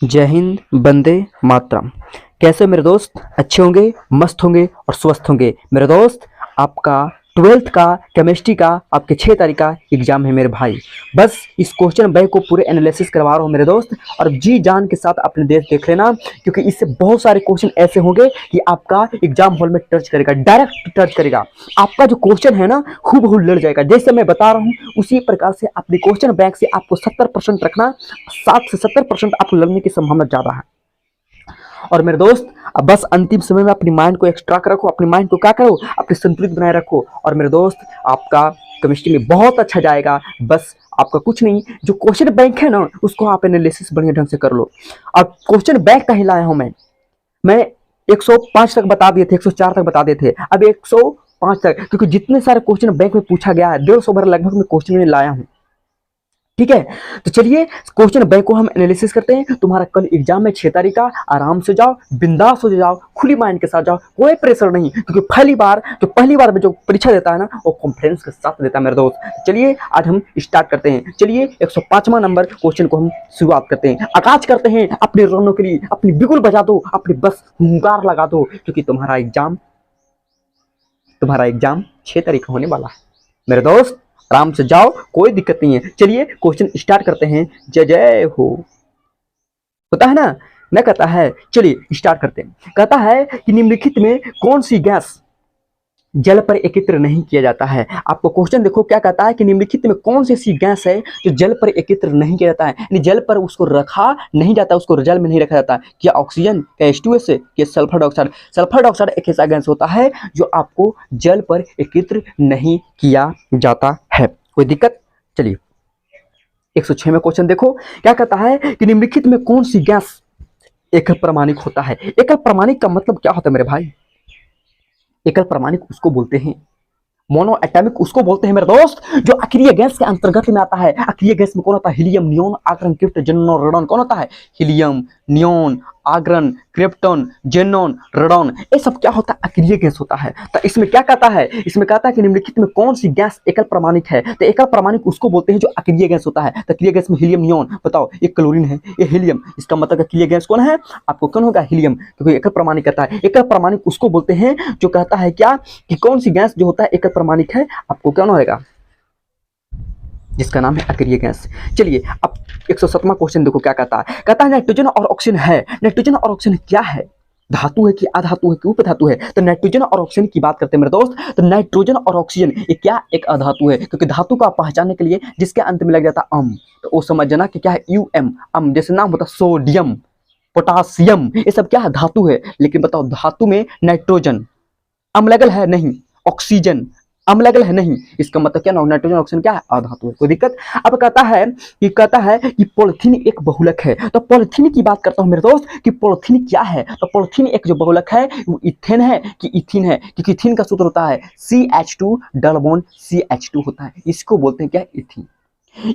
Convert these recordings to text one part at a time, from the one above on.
जय हिंद, वंदे मातरम। कैसे हो मेरे दोस्त? अच्छे होंगे, मस्त होंगे और स्वस्थ होंगे मेरे दोस्त। आपका 12th का केमिस्ट्री का आपके 6 तारीख का एग्जाम है मेरे भाई। बस इस क्वेश्चन बैंक को पूरे एनालिसिस करवा रहा हूँ मेरे दोस्त, और जी जान के साथ अपने देख लेना, क्योंकि इससे बहुत सारे क्वेश्चन ऐसे होंगे कि आपका एग्जाम हॉल में टच करेगा, डायरेक्ट टच करेगा। आपका जो क्वेश्चन है ना, हूबहू लड़ जाएगा। जैसे मैं बता रहा हूँ उसी प्रकार से अपने क्वेश्चन बैंक से आपको 70% रखना, 60 से 70% आपको लगने की संभावना ज्यादा है। और मेरे दोस्त, अब बस अंतिम समय में अपनी माइंड को एक्स्ट्रा रखो, अपनी माइंड को क्या करो, अपनी संतुलित बनाए रखो। और मेरे दोस्त, आपका केमिस्ट्री में बहुत अच्छा जाएगा। बस आपका कुछ नहीं, जो क्वेश्चन बैंक है ना, उसको आप एनालिसिस बढ़िया ढंग से कर लो। अब क्वेश्चन बैंक का ही लाया हूं मैं 105 तक बता दिए थे, 104 तक बता दिए थे, अब 105 तक, क्योंकि जितने सारे क्वेश्चन बैंक में पूछा गया है 150 बार लगभग मैं क्वेश्चन में लाया हूं। ठीक है, तो चलिए क्वेश्चन बैंक को हम एनालिसिस करते हैं। तुम्हारा कल एग्जाम है 6 तारीख का। आराम से जाओ, बिंदास हो जाओ, खुली माइंड के साथ जाओ, कोई प्रेशर नहीं, क्योंकि पहली बार में जो परीक्षा देता है ना, वो कॉन्फिडेंस के साथ देता है मेरे दोस्त। चलिए आज हम स्टार्ट करते हैं। चलिए 105वां नंबर क्वेश्चन को हम शुरुआत करते हैं, आगाज करते हैं। अपने रनों के लिए अपनी बिगुल बजा दो, अपनी बस हुंकार लगा दो, क्योंकि तुम्हारा एग्जाम 6 तारीख को होने वाला है मेरे दोस्त। आराम से जाओ, कोई दिक्कत नहीं है। चलिए क्वेश्चन स्टार्ट करते हैं। जय जय हो, होता है ना, मैं कहता है। चलिए स्टार्ट करते हैं। कहता है कि निम्नलिखित में कौन सी गैस जल पर एकत्र नहीं किया जाता है। आपको क्वेश्चन देखो, क्या कहता है कि निम्नलिखित में कौन सी ऐसी गैस है जो जल पर एकत्र नहीं किया जाता है, यानी जल पर उसको रखा नहीं जाता, उसको जल में नहीं रखा जाता। क्या ऑक्सीजन, क्या H2S, क्या सल्फर डाइऑक्साइड? सल्फर डाइऑक्साइड एक ऐसा गैस होता है जो आपको जल पर एकत्र नहीं किया जाता है। कोई दिक्कत? चलिए 106 में क्वेश्चन देखो, क्या कहता है कि निम्नलिखित में कौन सी गैस एकल परमाणिक होता है। एकल परमाणिक का मतलब क्या होता है मेरे भाई? एकल परमाणिक उसको बोलते हैं, मोनो एटॉमिक उसको बोलते हैं मेरे दोस्त, जो अक्रिय गैस के अंतर्गत में आता है। अक्रिय गैस में कौन होता है? Helium, neon, argon, krypton, xenon, radon. कौन होता है? Helium, neon, argon, krypton, xenon, radon. ये सब क्या होता है? अक्रिय गैस होता है। तो इसमें क्या कहता है? इसमें कहता है कि निम्नलिखित में कौन सी गैस एकल परमाणिक है। तो एकल परमाणिक उसको बोलते हैं जो अक्रिय गैस होता है। तो अक्रिय गैस में हीलियम, नियोन, बताओ, ये क्लोरीन है, ये हीलियम, इसका मतलब अक्रिय गैस कौन है? आपको कौन होगा? हीलियम, क्योंकि एकल परमाणिक कहता है। एकल परमाणिक उसको बोलते हैं जो कहता है क्या, कि कौन सी गैस जो होता है एकल परमाणिक है, आपको क्या होगा? जिसका नाम है अक्रिय गैस। चलिए अब 107वां क्वेश्चन देखो, क्या कहता है? कहता है नाइट्रोजन और ऑक्सीजन है। नाइट्रोजन और ऑक्सीजन क्या है? धातु है कि अधातु है कि उपधातु है? तो नाइट्रोजन और ऑक्सीजन की बात करते हैं मेरे दोस्त। तो नाइट्रोजन और ऑक्सीजन ये क्या एक अधातु है, क्योंकि धातु का पहचानने के लिए जिसके अंत में लग जाता अम, तो वो समझ जाना कि क्या है, UM, अम। जैसे नाम होता सोडियम, पोटासियम, ये सब क्या है? धातु है। लेकिन बताओ, धातु में नाइट्रोजन अम्लगल है? नहीं। ऑक्सीजन अम्लगल है? नहीं। इसका मतलब क्या? नाइट्रोजन ऑक्सीजन क्या है? अधातु है। कोई दिक्कत? अब कहता है कि पॉलिथीन एक बहुलक है। तो पॉलिथीन की बात करता हूं मेरे दोस्त कि पॉलिथीन क्या है। तो पॉलिथीन एक जो बहुलक है वो इथेन है कि इथीन है, क्योंकि इथीन का सूत्र होता है CH2 डबल बॉन्ड CH2 होता है। इसको बोलते हैं क्या? इथीन।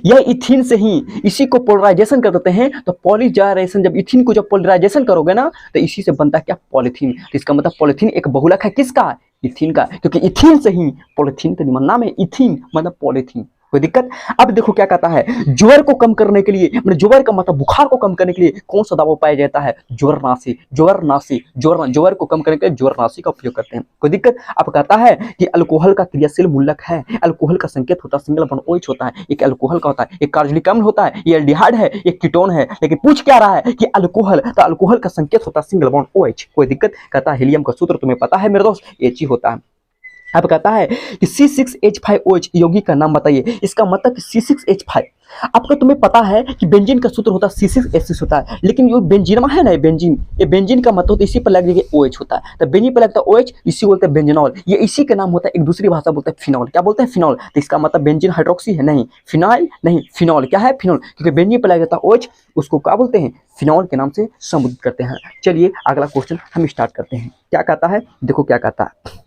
यह इथीन से ही इसी को पोलराइजेशन कर देते हैं। तो पॉलीजाइरेशन, जब इथीन को जब पोलराइजेशन करोगे ना, तो इसी से बनता है क्या? पॉलिथीन। तो इसका मतलब पॉलिथीन एक बहुलक है किसका? इथीन का, क्योंकि इथीन से ही पॉलिथीन का निमन नाम है इथीन, मतलब पॉलिथीन। कोई दिक्कत? अब देखो क्या कहता है, ज्वर को कम करने के लिए, मतलब ज्वर का मतलब बुखार को कम करने के लिए कौन सा दवा पाया जाता है? ज्वरनाशी। ज्वर को कम करने के लिए ज्वरनाशी का उपयोग करते हैं। कोई दिक्कत? अब कहता है कि अल्कोहल का क्रियाशील मूलक है। अल्कोहल का संकेत होता है सिंगल बॉन्ड OH होता है। एक अल्कोहल का होता है, एक कार्बोनिक अम्ल होता है, ये एल्डिहाइड है, एक कीटोन है। लेकिन पूछ क्या रहा है कि अल्कोहल, तो अल्कोहल का संकेत होता है सिंगल बॉन्ड OH। कोई दिक्कत? कहता है हीलियम का सूत्र तुम्हें पता है मेरे दोस्त, H ही होता है। अब कहता है कि C6H5OH यौगिक का नाम बताइए। इसका मतलब कि C6H5, आपको तुम्हें पता है कि बेंजीन का सूत्र होता है C6H6 होता है, लेकिन ये बेंजीनमा है ना, ये बेंजीन का मतलब होता है इसी पर लग OH होता है। तो बेंजीन पर लगता है OH, इसी बोलते हैं बेंजीनॉल। ये इसी का नाम होता है, एक दूसरी भाषा बोलते हैं फिनॉल। क्या बोलते हैं? फिनॉल। तो इसका मतलब बेंजीन हाइड्रोक्सी है? नहीं। फिनाइल नहीं, फिनॉल। क्या है? फिनॉल, क्योंकि बेंजीन पर लग जाता है OH, उसको क्या बोलते हैं? फिनॉल के नाम से संबोधित करते हैं। चलिए अगला क्वेश्चन हम स्टार्ट करते हैं। क्या कहता है? देखो क्या कहता है।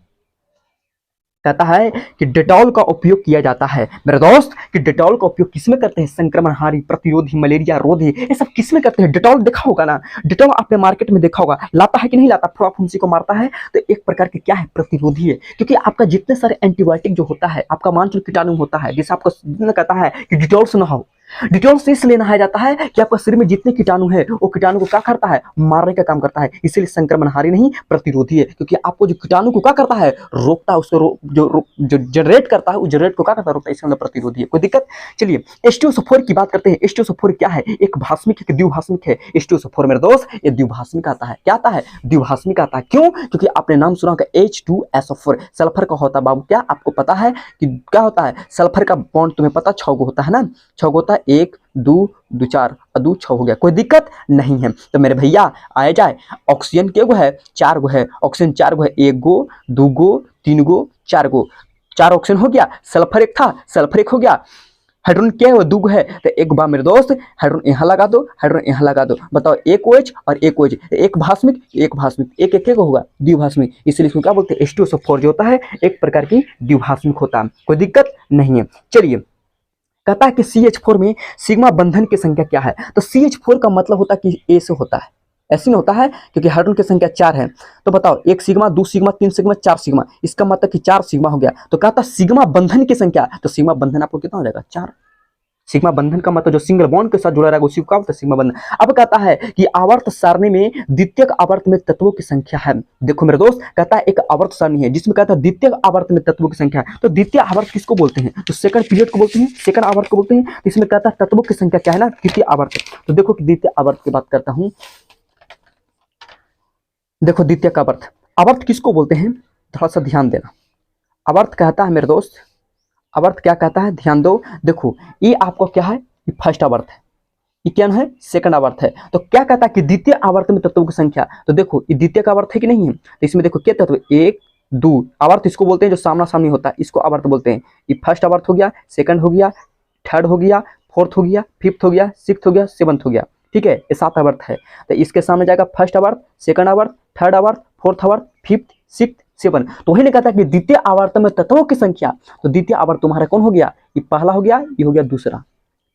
कहता है कि डेटॉल का उपयोग किया जाता है मेरे दोस्त, कि डेटॉल का उपयोग किसमें करते हैं? संक्रमणहारी, प्रतिरोधी, मलेरिया रोधी, ये सब किसमें करते हैं? डेटॉल देखा होगा ना, डेटॉल आपने मार्केट में देखा होगा, लाता है कि नहीं लाता? फुंसी को मारता है, तो एक प्रकार के क्या है? प्रतिरोधी है। क्योंकि आपका जितने सारे एंटीबायोटिक जो होता है, आपका मानसून कीटाणु होता है, जिसे आपको कहता है कि डेटॉल से नहाओ, डिटॉल से इसलिए नहाया जाता है कि आपका शरीर में जितने कीटाणु है वो कीटाणु को क्या करता है, मारने का काम करता है। इसीलिए संक्रमणहारी नहीं प्रतिरोधी है, क्योंकि आपको जो कीटाणु को क्या करता है, रोकता है, उसको जो जनरेट करता है वो जनरेट को क्या करता है, रोकता है। इसका मतलब प्रतिरोधी है। कोई दिक्कत? चलिए H2SO4 की बात करते हैं। H2SO4 क्या है? एक भास्मिक है कि द्विभास्मिक है? H2SO4 मेरे दोस्त ये द्विभास्मिक आता है। क्या आता है? द्विभास्मिक आता है। क्यों? क्योंकि आपने नाम सुना होगा H2SO4 सल्फर का होता है। बाबू क्या आपको पता है कि क्या होता है? सल्फर का बॉन्ड तुम्हें पता 6 गो होता है ना, 6 गो होता है, 1 2 2 4 और 2 6 हो गया। कोई दिक्कत नहीं है। तो मेरे भैया आए जाए, ऑक्सीजन के गो है? 4 गो है। ऑक्सीजन 4 गो है, 1 गो 2 गो 3 गो 4 गो, 4 ऑक्सीजन हो गया। सल्फर एक था, सल्फर एक हो गया। हाइड्रोजन क्या है? वो 2 गो है। तो एक बार मेरे दोस्त हाइड्रोजन यहाँ लगा दो, हाइड्रोजन यहाँ लगा दो। बताओ एक OH और एक OH, एक भास्मिक एक भास्मिक, एक एक होगा द्विभास्मिक। इसलिए इसको क्या बोलते हैं? H2SO4 जो होता है एक प्रकार की द्विभास्मिक होता है। कोई दिक्कत नहीं है। चलिए कहता है कि CH4 में सिग्मा बंधन की संख्या क्या है? तो CH4 का मतलब होता है कि A से होता है, ऐसे नहीं होता है, क्योंकि हाइड्रोजन की संख्या 4 है। तो बताओ 1 सिग्मा 2 सिग्मा 3 सिग्मा 4 सिग्मा, इसका मतलब कि 4 सिग्मा हो गया। तो कहता सिग्मा बंधन की संख्या, तो सिग्मा बंधन आपको कितना हो जाएगा? 4। सिग्मा बंधन का मतलब जो सिंगल बॉन्ड के साथ जुड़ा रहेगा उसी को क्या बोलते हैं? सिग्मा बंधन। अब कहता है कि आवर्त सारणी में द्वितीयक आवर्त में तत्वों की संख्या है। देखो मेरे दोस्त कहता है एक आवर्त सारणी है जिसमें कहता है द्वितीयक आवर्त में तत्वों की संख्या है। तो द्वितीय आवर्त किसको बोलते हैं? तो सेकंड पीरियड को बोलते हैं, सेकंड आवर्त को बोलते हैं। तो इसमें कहता है तत्वों की संख्या क्या है ना, द्वितीय आवर्त। तो देखो कि द्वितीय आवर्त की बात करता हूं। देखो द्वितीयक आवर्त, आवर्त किसको बोलते हैं? थोड़ा सा ध्यान देना। आवर्त कहता है मेरे दोस्त, आवर्त क्या कहता है? ध्यान दो। देखो ये आपको क्या है? ये फर्स्ट आवर्त है, ये क्या है? सेकंड आवर्त है। तो क्या कहता है कि द्वितीय आवर्त में तत्वों की संख्या। तो देखो ये द्वितीय का आवर्त है कि नहीं है? तो इसमें देखो क्या तत्व, 1 2 आवर्त इसको बोलते हैं जो सामना सामनी होता है, इसको आवर्त बोलते हैं। ये फर्स्ट आवर्त हो गया, सेकंड हो गया, थर्ड हो गया, फोर्थ हो गया, फिफ्थ हो गया, सिक्स्थ हो गया, सेवंथ हो गया। ठीक है, ये 7 आवर्त है। तो इसके सामने जाएगा फर्स्ट आवर्त, सेकंड आवर्त, थर्ड आवर्त, फोर्थ आवर्त, फिफ्थ, सिक्स्थ, 7। तो वही ने कहता है कि द्वितीय आवर्त में तत्वों की संख्या। तो द्वितीय आवर्त तुम्हारा कौन हो गया? ये पहला हो गया, ये हो गया दूसरा।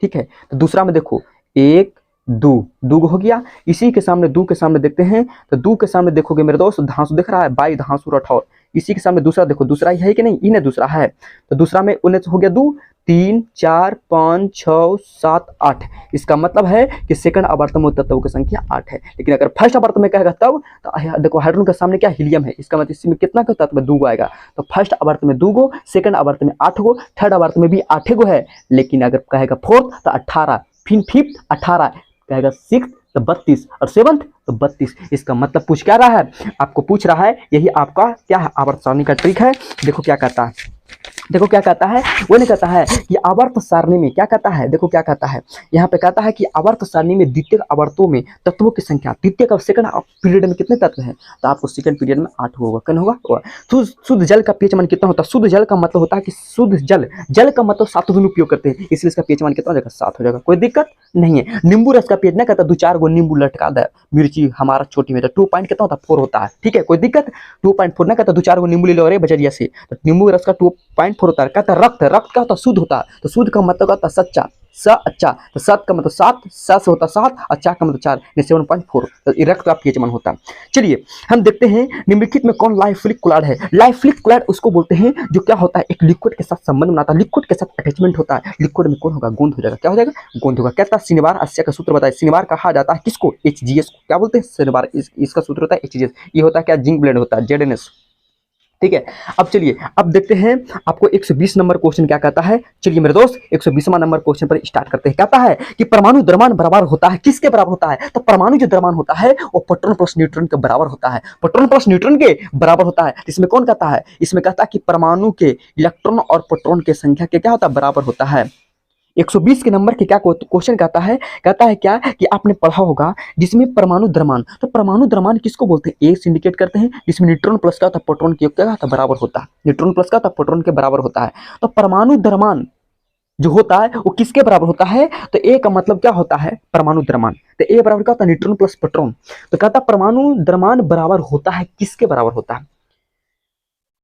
ठीक है, तो दूसरा में देखो 1 2 2 हो गया। इसी के सामने 2 के सामने देखते हैं, तो 2 के सामने देखोगे मेरे दोस्त धांसू दिख रहा है, 22 धांसू रठौर। इसी के सामने दूसरा देखो, दूसरा ही है कि नहीं? इन्हें दूसरा है। तो दूसरा में 19 हो गया, 2 3 4 5 6 7 8। इसका मतलब है कि सेकंड आवर्त में तत्वों की संख्या 8 है। लेकिन अगर फर्स्ट आवर्त में कहेगा तब तो देखो हाइड्रोजन के सामने क्या हीलियम है, इसका मतलब इसमें कितना का तत्व? 2 गो आएगा। तो फर्स्ट आवर्त में 2 गो, सेकंड आवर्त में 8 गो, थर्ड आवर्त में भी 8 गो है। लेकिन अगर कहेगा फोर्थ तो 18, फिर फिफ्थ 18, कहेगा सिक्स तो 32 और सेवंथ तो 32। इसका मतलब पूछ क्या रहा है? आपको पूछ रहा है, यही आपका क्या है? आवर्त सारणी का ट्रिक है। देखो क्या कहता है, देखो क्या कहता है, वो नहीं कहता है कि आवर्त सारणी में क्या कहता है? देखो क्या कहता है, यहाँ पे कहता है कि आवर्त सारणी में द्वितीय आवर्तों में तत्वों की संख्या, द्वितीय का सेकंड पीरियड में कितने तत्व हैं? तो आपको सेकंड पीरियड में 8 होगा। कौन होगा? शुद्ध जल का पीएच मान कितना होता है? शुद्ध जल का मतलब होता है कि शुद्ध जल, जल का मतलब 7 गुण उपयोग करते हैं, इसलिए इसका पीएच मान कितना हो जाएगा? 7 हो जाएगा। कोई दिक्कत नहीं है। नींबू रस का पीएच ना कहता 2-4 गो नींबू लटका दे, मिर्ची हमारा छोटी में, तो 2 पॉइंट कितना होता है? 4 होता है। ठीक है, कोई दिक्कत? 2.4 ना कहता 2-4 गो नींबू ले लो अरे बजरिया से, तो नींबू रस का 2.4 होता है। कहता रक्त, रक्त का होता शुद्ध होता है, तो शुद्ध का मतलब होता है सच्चा, स अच्छा। तो 7 का मतलब 7, स से होता 7, अच्छा का मतलब 4, 7.4। तो रक्त का पीएच मान होता है। चलिए हम देखते हैं निम्नलिखित में कौन लाइफिलिक क्लॉड है? लाइफिलिक क्लॉड उसको बोलते हैं जो क्या होता है? एक लिक्विड के साथ संबंध बनाता है, लिक्विड के साथ अटैचमेंट होता है। लिक्विड में कौन होगा? गोंद हो जाएगा। क्या हो जाएगा? गोंद होगा। कहता है शनिवार अस्या का सूत्र बताए। शनिवार कहा जाता है किसको? HGS को। क्या बोलते हैं? शनिवार, इसका सूत्र होता है HGS। ये होता है क्या? जिंक ब्लेंड होता है, ZNS। ठीक है, अब चलिए अब देखते हैं आपको 120 नंबर क्वेश्चन क्या कहता है। चलिए मेरे दोस्त 120वां नंबर क्वेश्चन पर स्टार्ट करते हैं। कहता है कि परमाणु द्रव्यमान बराबर होता है किसके बराबर होता है? तो परमाणु जो द्रव्यमान होता है वो प्रोटॉन प्लस न्यूट्रॉन के बराबर होता है, प्रोटॉन प्लस न्यूट्रॉन के बराबर होता है। इसमें कौन कहता है? इसमें कहता है कि परमाणु के इलेक्ट्रॉन और प्रोटॉन की संख्या के क्या होता है? बराबर होता है। 120 के नंबर के क्या क्वेश्चन कहता है? कहता है क्या कि आपने पढ़ा होगा जिसमें परमाणु द्रव्यमान, तो परमाणु द्रव्यमान किसको बोलते हैं? एक से इंडिकेट करते हैं जिसमें न्यूट्रॉन प्लस का होता है प्रोटॉन के क्या होता है? बराबर होता है। न्यूट्रॉन प्लस का होता है प्रोटॉन के बराबर होता है। तो परमाणु द्रव्यमान जो होता है वो किसके बराबर होता है? तो ए का मतलब क्या होता है? परमाणु द्रव्यमान। तो ए बराबर क्या होता है? Neutron plus proton. तो कहता है परमाणु द्रव्यमान बराबर होता है किसके बराबर होता है?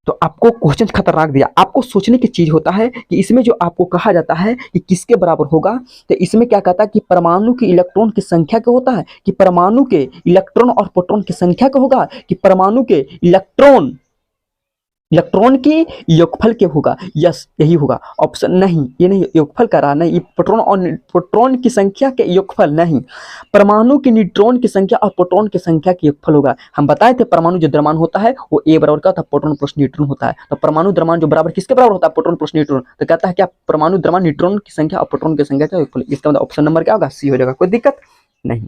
तो आपको क्वेश्चन खतरनाक दिया, आपको सोचने की चीज होता है कि इसमें जो आपको कहा जाता है कि किसके बराबर होगा, तो इसमें क्या कहता है कि परमाणु की इलेक्ट्रॉन की संख्या क्या होता है? कि परमाणु के इलेक्ट्रॉन और प्रोटॉन की संख्या क्या होगा? कि परमाणु के इलेक्ट्रॉन इलेक्ट्रॉन की योगफल क्या होगा? यस, यही होगा ऑप्शन। नहीं, ये नहीं योगफल का रहा, नहीं, ये प्रोटॉन और प्रोटॉन की संख्या के योगफल नहीं, परमाणु की न्यूट्रॉन की संख्या और प्रोटॉन की संख्या के योगफल होगा। हम बताए थे परमाणु जो द्रव्यमान होता है वो ए बराबर का होता है प्रोटॉन प्लस न्यूट्रॉन होता है। तो परमाणु द्रव्यमान जो बराबर किसके बराबर होता है? Proton plus neutron. तो कहता है क्या परमाणु द्रव्यमान न्यूट्रॉन की संख्या और प्रोटॉन की संख्या का योगफल। इसका मतलब ऑप्शन नंबर क्या होगा? सी हो जाएगा। कोई दिक्कत नहीं।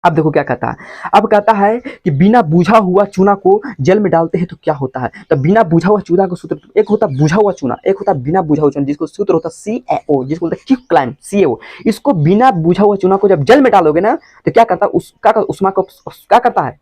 अब देखो क्या कहता है। अब कहता है कि बिना बुझा हुआ चूना को जल में डालते हैं तो क्या होता है? तो बिना बुझा हुआ चूना का सूत्र, एक होता है बुझा हुआ चूना, एक होता है बिना बुझा हुआ चूना, जिसको सूत्र होता है CaO, जिसको बोलते हैं क्विकलाइम CaO। इसको बिना बुझा हुआ चूना को जब जल में डालोगे ना तो क्या करता है? उष्मा को क्या करता है?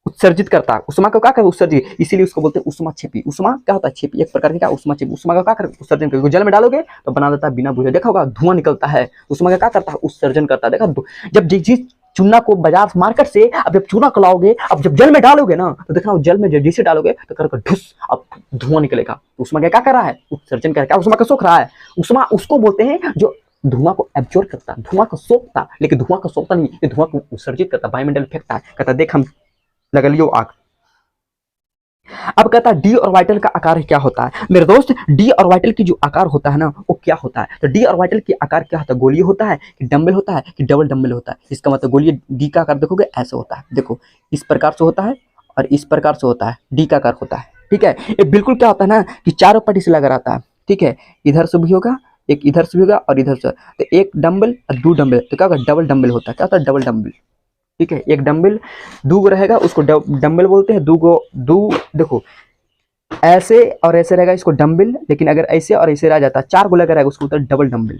उत्सर्जित करता है। उष्मा को क्या करता है? उत्सर्जित। इसीलिए उसको बोलते हैं उष्मा छेपी। उष्मा क्या होता है? छेपी, एक प्रकार की क्या? उष्मा छेपी। उष्मा का क्या करता है? उत्सर्जन करके जल में डालोगे तो बना देता है बिना बुझे। देखा होगा धुआं निकलता है, उष्मा का क्या करता है? उत्सर्जन करता है। देखा जब जिस चूना को बाजार मार्केट से अब जब चूना को लाओगे, अब जब जल में डालोगे ना तो देखना जल में जैसे डालोगे तो कर ढुस अब धुआं निकलेगा। उष्मा क्या कर रहा है? उत्सर्जन कर रहा है। उष्मा का सोख रहा है। उष्मा उसको बोलते हैं जो धुआं को एब्जॉर्ब करता, धुआं को सोखता, लेकिन धुआं को सोखता नहीं, ये धुआं को उत्सर्जित करता, वायुमंडल फेंकता है। कहता देख हम लगा लियो आग। अब कहता है डी ऑर्बिटल का आकार क्या होता है? मेरे दोस्त डी ऑर्बिटल की जो आकार होता है ना वो क्या होता है? तो डी ऑर्बिटल की आकार क्या होता है? गोलीय होता है कि डंबल होता है कि डबल डंबल होता है? इसका मतलब गोलीय डी का आकार देखोगे ऐसे होता है। देखो इस प्रकार से होता है और इस प्रकार से होता है, डी का आकार होता है। ठीक है, ये बिल्कुल क्या होता है ना कि चारों पट्टी से लगा रहता है। ठीक है, इधर से भी होगा, एक इधर से भी होगा और इधर से। तो एक डंबल और दो डंबल तो क्या होगा? डबल डंबल होता है। क्या होता है? Double dumbbell. ठीक है, एक डंबल दो गो रहेगा उसको डंबल बोलते हैं। दो देखो ऐसे और ऐसे रहेगा इसको डंबल, लेकिन अगर ऐसे और ऐसे रह जाता है चार गो लगा रहेगा उसको डबल डंबल।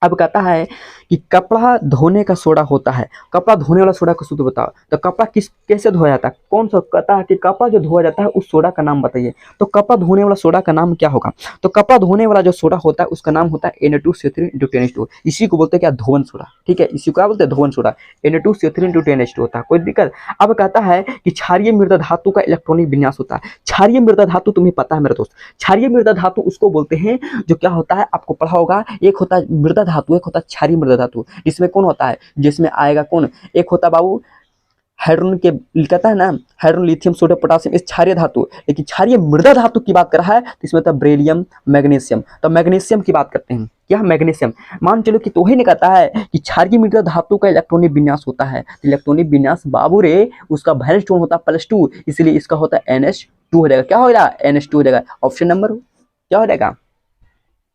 अब कहता है कि कपड़ा धोने का सोडा होता है, कपड़ा धोने वाला सोडा का सूत्र बताओ। तो कपड़ा कैसे धोया जाता है? कौन सा? कहता है कि कपड़ा जो धोया जाता है उस सोडा का नाम बताइए। तो कपड़ा धोने वाला सोडा का नाम क्या होगा? तो कपड़ा धोने वाला जो सोडा होता है उसका नाम होता है Na2CO3 इसी को बोलते हैं क्या? धोवन सोडा। ठीक है, इसी को क्या बोलते हैं? धोवन सोडा। Na2CO3 होता है। कोई दिक्कत? अब कहता है कि क्षारीय मृदा धातु का इलेक्ट्रॉनिक विन्यास होता है। क्षारीय मृदा धातु तुम्हें पता है मेरे दोस्त, क्षारीय मृदा धातु उसको बोलते हैं जो क्या होता है आपको पढ़ा होगा। एक होता है मृदा धातु, एक होता है क्षारीय मृदा धातु। इसमें कौन होता है? जिसमें आएगा कौन? एक होता बाबू हाइड्रोजन के कहता है ना, हाइड्रोजन लिथियम सोडियम पोटासियम, इस क्षारीय धातु। लेकिन क्षारीय मृदा धातु की बात कर रहा है तो इसमें होता है बेरिलियम मैग्नीशियम। तो मैग्नीशियम की बात करते हैं। क्या? मैग्नीशियम। मान चलो कि तो ही नहीं कहता है कि क्षारीय मृदा धातु का इलेक्ट्रॉनिक विन्यास होता है। इलेक्ट्रॉनिक विन्यास बाबू रे उसका वैलेंस जोन होता है +2, इसलिए इसका होता है NH2 हो जाएगा। क्या हो जाएगा? NH2 हो जाएगा। ऑप्शन नंबर क्या हो जाएगा?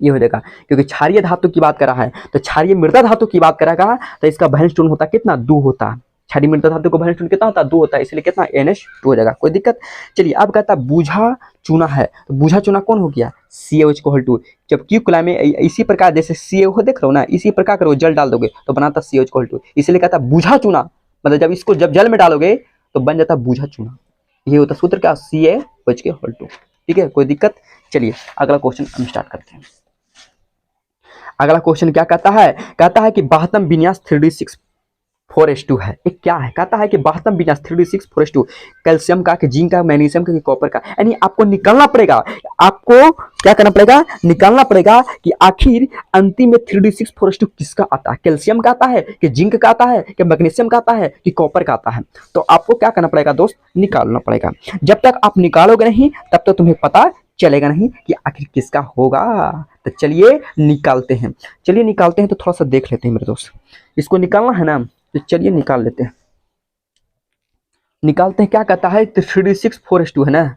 ये हो जाएगा, क्योंकि क्षारीय धातु की बात कर रहा है तो क्षारीय मृदा धातु की बात करेगा तो इसका वैलेंस जोन होता कितना? 2 होता है। क्षारीय मृदा धातु को वैलेंस जोन कितना होता है? 2 होता है, इसलिए कितना? NH2 हो जाएगा। कोई दिक्कत? चलिए अब कहता है बूझा चूना है, तो बूझा चूना कौन हो गया? CaO2। जब क्यूकला में इसी प्रकार जैसे CaO देख रहे हो ना, इसी प्रकार करो जल डाल दोगे तो बनाता CaO2। इसलिए कहता है बूझा चूना, मतलब जब इसको जब जल में डालोगे तो बन जाता बूझा चूना। ये होता सूत्र क्या? CaO2। ठीक है, कोई दिक्कत? चलिए अगला क्वेश्चन हम स्टार्ट करते हैं। अगला क्वेश्चन क्या कहता है? कहता है कि बाह्यतम विन्यास 3D6:4:2 है। ये क्या है? कहता है कि बाह्यतम विन्यास 3D6:4:2 कैल्शियम का, कि जिंक का, मैग्नीशियम का, कि कॉपर का। यानी आपको निकालना पड़ेगा, आपको क्या करना पड़ेगा? निकालना पड़ेगा कि आखिर अंतिम में 3D6:4:2 किसका आता है? कैल्शियम का आता है कि जिंक का आता है कि मैग्नीशियम का आता है कि कॉपर का आता है? तो आपको क्या करना पड़ेगा दोस्त? निकालना पड़ेगा। जब तक आप निकालोगे नहीं तब तक तुम्हें पता चलेगा नहीं कि आखिर किसका होगा। तो चलिए निकालते हैं। चलिए निकालते हैं, तो थोड़ा सा देख लेते हैं मेरे दोस्त। इसको निकालना है ना, तो चलिए निकाल लेते हैं। निकालते हैं। क्या कहता है? 3D6:4:2 है ना,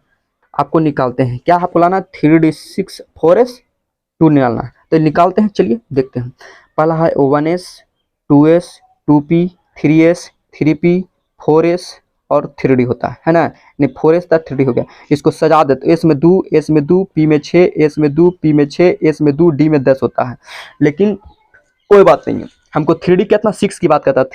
आपको निकालते हैं। क्या आपको लाना? 3D6:4:2 निकालना है। तो निकालते हैं, चलिए देखते हैं। पहला है 1s 2s 2p 3s 3p 4s और 3D होता है ना। नहीं 4s था 3D हो गया। इसको सजा देते, एस में 2, एस में 2, पी में 6, एस में 2, पी में 6, एस में 2, डी में 10 होता है। लेकिन कोई बात नहीं है, हमको 3D कितना 6 की बात करता है।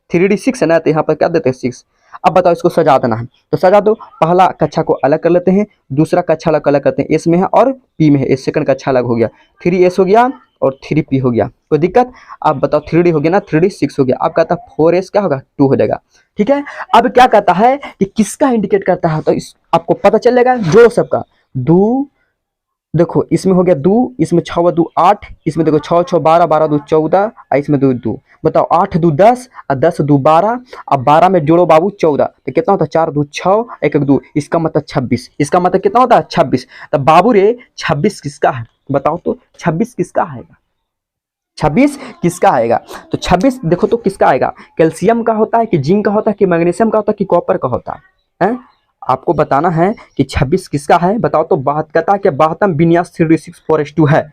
3D 6 है ना, तो यहाँ पर क्या देते हैं 6। अब बताओ इसको सजा देना है तो सजा दो। पहला कक्षा को अलग कर लेते हैं, दूसरा कक्षा अलग करते हैं। एस में है और पी में है, एस सेकंड कक्षा अलग हो गया। 3s हो गया और 3p हो गया। कोई दिक्कत? आप बताओ 3D हो गया ना, 3D 6 हो गया। अब कहता है 4s क्या होगा? 2 हो जाएगा। ठीक है, अब क्या कहता है कि किसका इंडिकेट करता है? तो इस आपको पता चलेगा जोड़ो सबका। 2 देखो इसमें हो गया 2, इसमें 6 2 8, इसमें देखो 6 6 12, 12 2 14, और इसमें 2 2। बताओ 8 2 10 और 10 2 12, अब 12 में जोड़ो बाबू 14, तो कितना होता है 4 2 6, 1 1 2, इसका मतलब 26। इसका मतलब कितना होता है 26। तो बाबू रे 26 किसका है बताओ तो, 26 किसका आएगा, 26 किसका आएगा। तो 26 देखो तो किसका आएगा, कैल्शियम का होता है कि जिंक का होता है कि मैग्नीशियम का होता है कि कॉपर का होता है? आपको बताना है कि 26 किसका है बताओ तो। बात कहता है कि 72 विन्यास 3d6 है।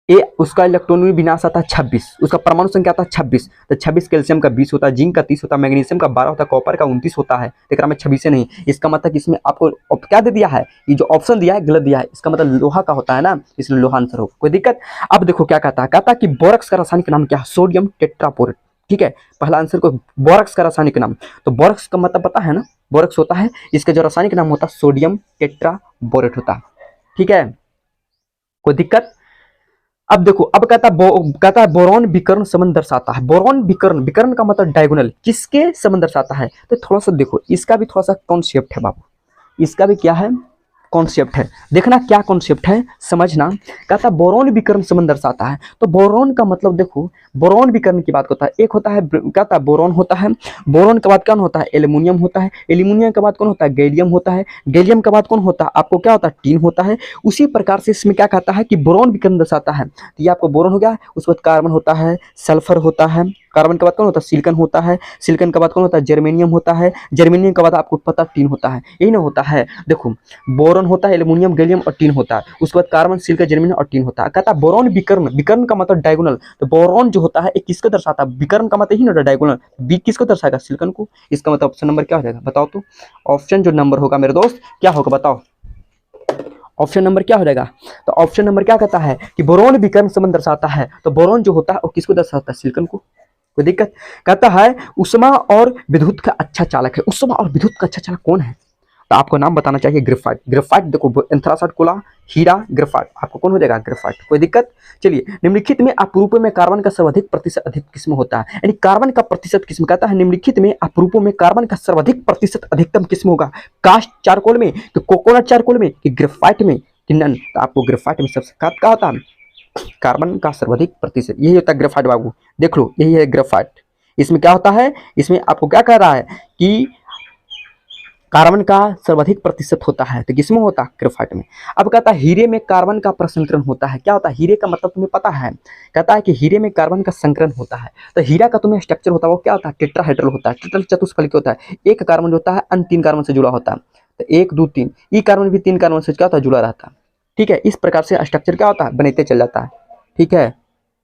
ए उसका इलेक्ट्रॉन विन्यास आता है 26, उसका परमाणु संख्या आता है 26। तो 26 कैल्शियम का 20 होता है, जिंक का 30 होता है, मैग्नीशियम का 12 होता है, कॉपर का 29 होता है। लेकिन में 26 नहीं। इसका मतलब इसमें आपको क्या दे दिया है, ये जो ऑप्शन दिया है गलत दिया है। इसका मतलब लोहा का होता है ना, इसलिए लोहा आंसर हो। कोई दिक्कत। अब देखो क्या कहता है, कहता है कि बोरक्स का रासायनिक नाम क्या है, सोडियम टेट्रापोरेट। ठीक है, पहला आंसर को बोरक्स का रासायनिक नाम। तो बोरक्स का मतलब पता है ना, बोरक्स होता है, इसका जो रासायनिक नाम होता है सोडियम टेट्राबोरेट होता है। ठीक है, कोई दिक्कत। अब देखो, अब कहता है बोरॉन विकर्ण संबंध दर्शाता है। बोरॉन विकर्ण, विकर्ण का मतलब डायगोनल, किसके संबंध दर्शाता है। तो थोड़ा सा देखो, इसका भी थोड़ा सा कॉन्सेप्ट है बाबू, इसका भी क्या है कॉन्सेप्ट है। देखना क्या कॉन्सेप्ट है, समझना। कहता है बोरॉन विकर्ण संबंध दर्शाता है। तो बोरॉन का मतलब देखो, बोरॉन विकर्ण की बात करता है। एक होता है कहता है बोरॉन होता है, बोरॉन के बाद कौन होता है एल्युमिनियम होता है, एल्युमिनियम के बाद कौन होता है गैलियम होता है, गैलियम के बाद कौन होता है आपको क्या होता है टीन होता है। उसी प्रकार से इसमें क्या कहता है कि बोरॉन विकर्ण दर्शाता है। तो ये आपको बोरॉन हो गया, उसके बाद कार्बन होता है, सल्फर होता है, कार्बन के बाद कौन होता है सिलिकन होता है, सिलिकन के बाद कौन होता है जर्मेनियम होता है, जर्मेनियम के बाद आपको पता टीन होता है। यही ना होता है। देखो बोरॉन होता है, एल्युमिनियम, गैलियम और टीन होता है। उसके बाद कार्बन, सिलिकन, जर्मेनियम और टीन होता है। कहता है बोरॉन विकर्ण, विकर्ण का मतलब डायगोनल। तो बोरॉन जो होता है एक किसको दर्शाता है, विकर्ण का मतलब ही ना डायगोनल, बी किसको दर्शाएगा सिलिकन को। इसका मतलब ऑप्शन नंबर क्या हो जाएगा बताओ तो। ऑप्शन जो नंबर होगा मेरे दोस्त क्या होगा बताओ, ऑप्शन नंबर क्या हो जाएगा। तो ऑप्शन नंबर क्या कहता है कि बोरॉन विकर्ण संबंध दर्शाता है। तो बोरॉन जो होता है वो किसको दर्शाता है सिलिकन को। कोई दिक्कत। कहता है उष्मा और विद्युत का अच्छा चालक है। उष्मा और विद्युत का अच्छा चालक कौन है, तो आपको नाम बताना चाहिए ग्रेफाइट। ग्रेफाइट देखो एंथ्रासाइट, कोला, हीरा, ग्रेफाइट, आपको कौन हो जाएगा ग्रेफाइट। कोई दिक्कत। चलिए, निम्नलिखित में अपरूपों में कार्बन का सर्वाधिक प्रतिशत अधिक किस्म होता है, यानी कार्बन का प्रतिशत किस्म। कहता है निम्नलिखित में अपरूपों में कार्बन का सर्वाधिक प्रतिशत अधिकतम किस्म होगा, कास्ट चारकोल में, कि कोकोनट चारकोल में, कि ग्रेफाइट में, कि नन। तो आपको ग्रेफाइट में सबसे क्या होता है कार्बन का सर्वाधिक प्रतिशत, यही होता है ग्रेफाइट बाबू। देख लो यही है ग्रेफाइट। इसमें क्या होता है, इसमें आपको क्या कह रहा है कि कार्बन का सर्वाधिक प्रतिशत होता है, तो किसमें होता है ग्रेफाइट में। अब कहता है हीरे में कार्बन का प्रसंकरण होता है। क्या होता है हीरे का मतलब तुम्हें पता है, कहता है कि हीरे में कार्बन का संकरण होता है। तो हीरा का तुम्हें स्ट्रक्चर होता है वो क्या होता है टेट्राहेड्रल होता है, टेट्रल चतुष्फलकी होता है। एक कार्बन जो होता है अन्य 3 कार्बन से जुड़ा होता है, तो 1 2 3, ई कार्बन भी 3 कार्बन से क्या होता है जुड़ा रहता है। ठीक है, इस प्रकार से स्ट्रक्चर क्या होता है बनते चल जाता है। ठीक है,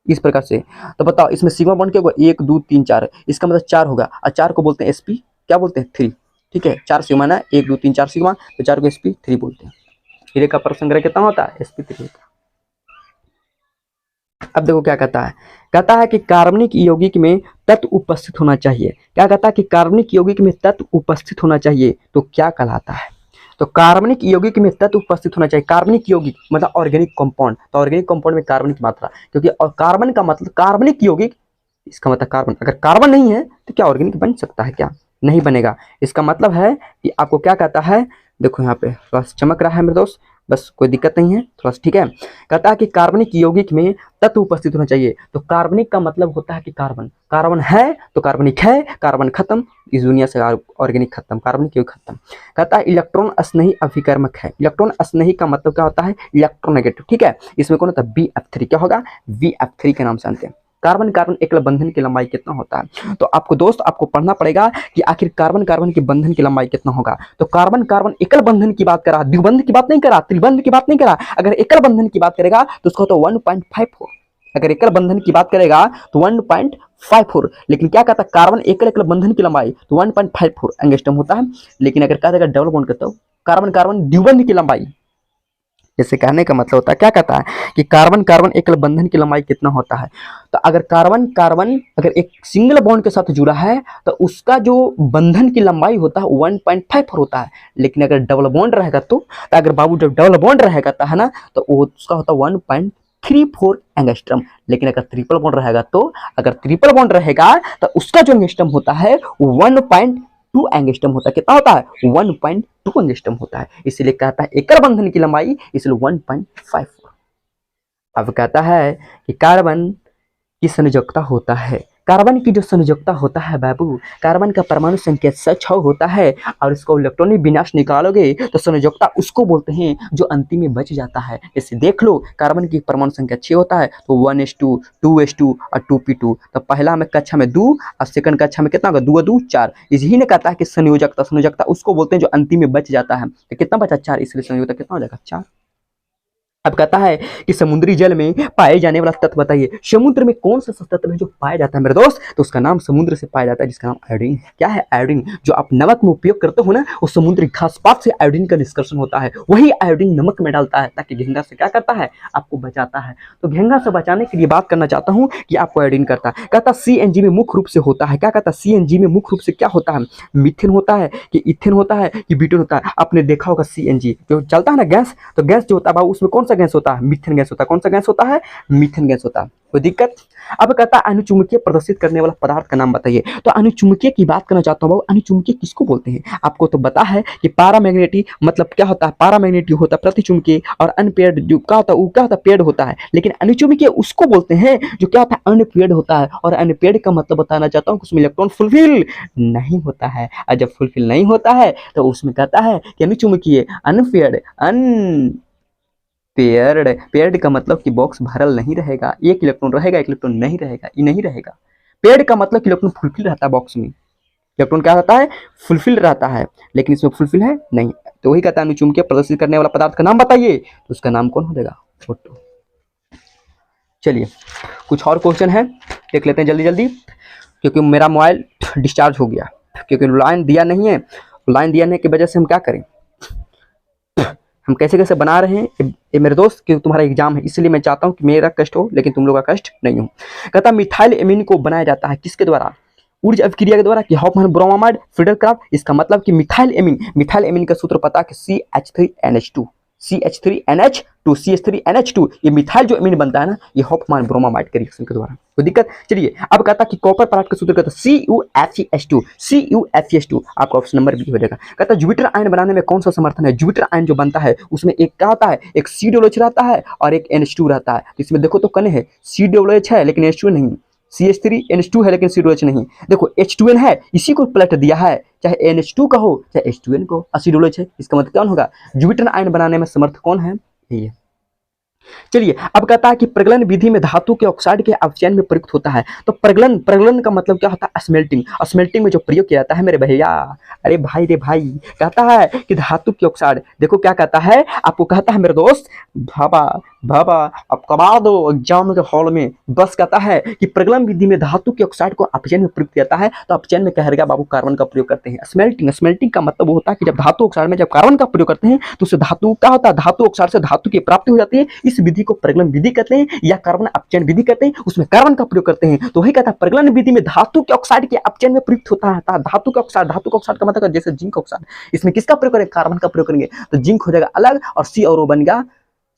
इस प्रकार से। तो बताओ इसमें सिग्मा बॉन्ड क्या होगा 1 2 3 4, इसका मतलब 4 होगा, और 4 को बोलते हैं sp, क्या बोलते हैं 3। ठीक है, 4 सिग्मा ना, 1 2 3 4 सिग्मा, तो 4 को sp3 बोलते हैं। हीरे का परसंग्रह कितना होता है sp3 होता है। अब देखो क्या कहता है, कहता है कि कार्बनिक यौगिक में तत्व उपस्थित होना चाहिए। क्या कहता है कि कार्बनिक यौगिक में तत्व उपस्थित होना चाहिए तो क्या कहलाता है। तो कार्बनिक यौगिक में तत्व उपस्थित होना चाहिए। कार्बनिक यौगिक मतलब ऑर्गेनिक कंपाउंड, तो ऑर्गेनिक कंपाउंड में कार्बन की मात्रा, क्योंकि और कार्बन का मतलब कार्बनिक यौगिक, इसका मतलब कार्बन, अगर कार्बन नहीं है तो क्या ऑर्गेनिक बन सकता है, क्या नहीं बनेगा। इसका मतलब है कि आपको क्या कहता है, देखो यहाँ पे थोड़ा चमक रहा है मेरे दोस्त, बस कोई दिक्कत नहीं है थोड़ा सा। ठीक है, कहता है कि कार्बनिक यौगिक में तत्व उपस्थित होना चाहिए। तो कार्बनिक का मतलब होता है कि कार्बन, कार्बन है तो कार्बनिक है, कार्बन खत्म, इस दुनिया से ऑर्गेनिक खत्म, कार्बनिक यौगिक खत्म। कहता है इलेक्ट्रॉन स्नेही अभिकर्मक है। इलेक्ट्रॉन स्नेही का मतलब क्या होता है इलेक्ट्रोनेगेटिव। ठीक है, इसमें कौन होता है Bf3, क्या होगा Bf3 के नाम से जानते हैं। कार्बन कार्बन एकल बंधन की लंबाई कितना होता है, तो आपको दोस्त आपको पढ़ना पड़ेगा कि आखिर कार्बन कार्बन के बंधन की लंबाई कितना होगा। तो कार्बन कार्बन एकल बंधन की बात करा, द्विबंध की बात नहीं करा, त्रिबंध की बात नहीं करा। अगर एकल बंधन की बात करेगा तो उसको तो 1.54, अगर एकल बंधन की बात करेगा तो 1.54। लेकिन क्या कहता है कार्बन एकल एकल बंधन की लंबाई तो 1.54 एंगस्ट्रॉम होता है। लेकिन अगर कहा जाएगा डबल बॉन्ड करता हो कार्बन कार्बन द्विबंध की लंबाई, जैसे कहने का मतलब होता है क्या कहता है कि कार्बन कार्बन एकल बंधन की लंबाई कितना होता है। तो अगर कार्बन कार्बन अगर एक सिंगल बॉन्ड के साथ जुड़ा है तो उसका जो बंधन की लंबाई होता है 1.54 होता है। लेकिन अगर डबल बॉन्ड रहेगा तो अगर बाबू जब डबल बॉन्ड रहेगा तो है ना, तो उसका होता है 1.34 एंगस्ट्रम। लेकिन अगर ट्रिपल बॉन्ड रहेगा तो, अगर ट्रिपल बॉन्ड रहेगा तो उसका जो एंगस्ट्रम होता है 1.2 1.2 एंगस्ट्रम होता है। कितना होता है? 1.2 एंगस्ट्रम होता है। इसलिए कहता है एकर बंधन की लंबाई इसलिए 1.54। अब कहता है कि कार्बन की संयोजकता होता है। कार्बन की जो संयोजकता होता है बाबू, कार्बन का परमाणु संख्या 6 होता है और इसको इलेक्ट्रॉनिक विन्यास निकालोगे तो संयोजकता उसको बोलते हैं जो अंतिम में बच जाता है। जैसे देख लो, कार्बन की परमाणु संख्या 6 होता है तो 1s2, 2s2 और 2p2। तो पहला में कक्षा में 2 और सेकंड कक्षा में कितना होगा? 2 2 4। इसी ने कहता है कि संयोजकता, संयोजकता उसको बोलते हैं जो अंतिम में बच जाता है। तो कितना बचा? 4। इसलिए संयोजकता कितना हो जाएगा? 4। अब कहता है कि समुद्री जल में पाए जाने वाला तत्व बताइए। समुद्र में कौन सा तत्व है जो पाया जाता है मेरे दोस्त? तो उसका नाम समुद्र से पाया जाता है जिसका नाम आयोडीन है। क्या है? आयोडीन। जो आप नमक में उपयोग करते हो ना, वो समुद्री घास पात से आयोडीन का निष्कर्षण होता है। वही आयोडीन नमक में डालता है ताकि घेंघा से क्या करता है? आपको बचाता है। तो घेंघा से बचाने के लिए बात करना चाहता हूँ कि आपको आयोडीन करता है। कहता CNG में मुख्य रूप से होता है। क्या कहता है? CNG में मुख्य रूप से क्या होता है? मीथेन होता है कि इथेन होता है कि ब्यूटेन होता है? आपने देखा होगा CNG जो चलता है ना गैस, तो गैस जो होता है बाबू उसमें कौन सा गैस होता है? मीथेन गैस होता है। कौन सा गैस होता है? मीथेन गैस होता है। कोई दिक्कत? अब कहता है अनुचुंबकीय प्रदर्शित करने वाला पदार्थ का नाम बताइए। तो अनुचुंबकीय की बात करना चाहता हूँ बाबू, अनुचुंबकीय किसको बोलते हैं? आपको तो पता है कि पैरामैग्नेटिक मतलब क्या होता है? पैरामैग्नेटिक होता है प्रतिचुंबकीय, और अनपेयर्ड जो क्या होता है वो क्या होता है? पेयर्ड होता है। लेकिन अनुचुंबकीय उसको बोलते हैं जो क्या होता है? अनपेयर्ड होता है। और अनपेयर्ड का मतलब बताना चाहता हूँ कि उसमें इलेक्ट्रॉन फुलफिल नहीं होता है, और जब फुलफिल नहीं होता है तो उसमें कहता है कि अनुचुंबकीय, अनपेयर्ड, पेयर्ड। पेयर्ड का मतलब कि बॉक्स भरल नहीं रहेगा, एक इलेक्ट्रॉन रहेगा, एक इलेक्ट्रॉन नहीं रहेगा, ये नहीं रहेगा। पेयर्ड का मतलब कि इलेक्ट्रॉन फुलफिल रहता है बॉक्स में, इलेक्ट्रॉन क्या रहता है? फुलफिल रहता है, लेकिन इसमें फुलफिल है नहीं। तो वही कहता है अनुचुंबकीय प्रदर्शित करने वाला पदार्थ का नाम बताइए, तो उसका नाम कौन हो जाएगा? फोटो। चलिए कुछ और क्वेश्चन है, देख लेते हैं जल्दी जल्दी, क्योंकि मेरा मोबाइल डिस्चार्ज हो गया, क्योंकि लाइन दिया नहीं है। लाइन दिया नहीं की वजह से हम क्या करें, हम कैसे कैसे बना रहे हैं ये मेरे दोस्त, क्योंकि तुम्हारा एग्जाम है इसलिए मैं चाहता हूं कि मेरा कष्ट हो लेकिन तुम लोग का कष्ट नहीं हो। कहता मिथाइल एमीन को बनाया जाता है किसके द्वारा? ऊर्जा अभिक्रिया के द्वारा कि हॉफमैन ब्रोमाइड फ्रीडरक्राफ्ट। इसका मतलब कि मिथाइल एमीन का सूत्र पता कि CH3NH2, CH3NH2, CH3NH2। ये मिथाइल जो एमीन बनता है ना, ये हॉफमैन ब्रोमाइड के रिएक्शन के द्वारा। कोई दिक्कत? चलिए अब कहता कि कॉपर पराठ का सूत्र कहता CuFeS2, CuFeS2। आपका ऑप्शन नंबर बी हो जाएगा। कहता जुपिटर आयन बनाने में कौन सा समर्थन है? जुपिटर आयन जो बनता है उसमें एक क्या होता है? एक COOH रहता है और एक NH2 रहता है। तो इसमें देखो तो कने है COOH है लेकिन H2 नहीं, CH3NH2 है लेकिन COOH नहीं। देखो H2N है, इसी को पलट दिया है, चाहे NH2 का हो चाहे H2N को, COOH है। इसका मतलब कौन होगा? जुपिटर आयन बनाने में समर्थ कौन है? ये। चलिए अब कहता है कि प्रगलन विधि में धातु के ऑक्साइड के अपचयन में प्रयुक्त होता है। तो प्रगलन का मतलब क्या होता है? स्मेल्टिंग। स्मेल्टिंग में जो प्रयोग किया जाता है मेरे भैया, अरे भाई रे भाई, कहता है कि धातु के ऑक्साइड, देखो क्या कहता है आपको, कहता है मेरे दोस्त भाबा भाबा अब कमा दो एग्जाम के हॉल में, बस कहता है कि प्रगलन विधि में धातु के ऑक्साइड को अपचयन में प्रयुक्त किया जाता है। तो अपचयन में कह रहा बाबू कार्बन का प्रयोग करते हैं। स्मेल्टिंग का मतलब वो होता है कि जब धातु ऑक्साइड में जब कार्बन का प्रयोग करते हैं तो उससे धातु क्या होता है? धातु ऑक्साइड से धातु की प्राप्ति हो जाती है। इस विधि को प्रगलन विधि कहते हैं या कार्बन अपचयन विधि कहते हैं, उसमें कार्बन का प्रयोग करते हैं। तो वही कहता है प्रगलन विधि में धातु के ऑक्साइड के अपचयन में प्रयुक्त होता है। धातु का ऑक्साइड का मतलब जैसे जिंक ऑक्साइड, इसमें किसका प्रयोग करेंगे? कार्बन का प्रयोग करेंगे, तो जिंक हो जाएगा अलग और सी और ओ बनेगा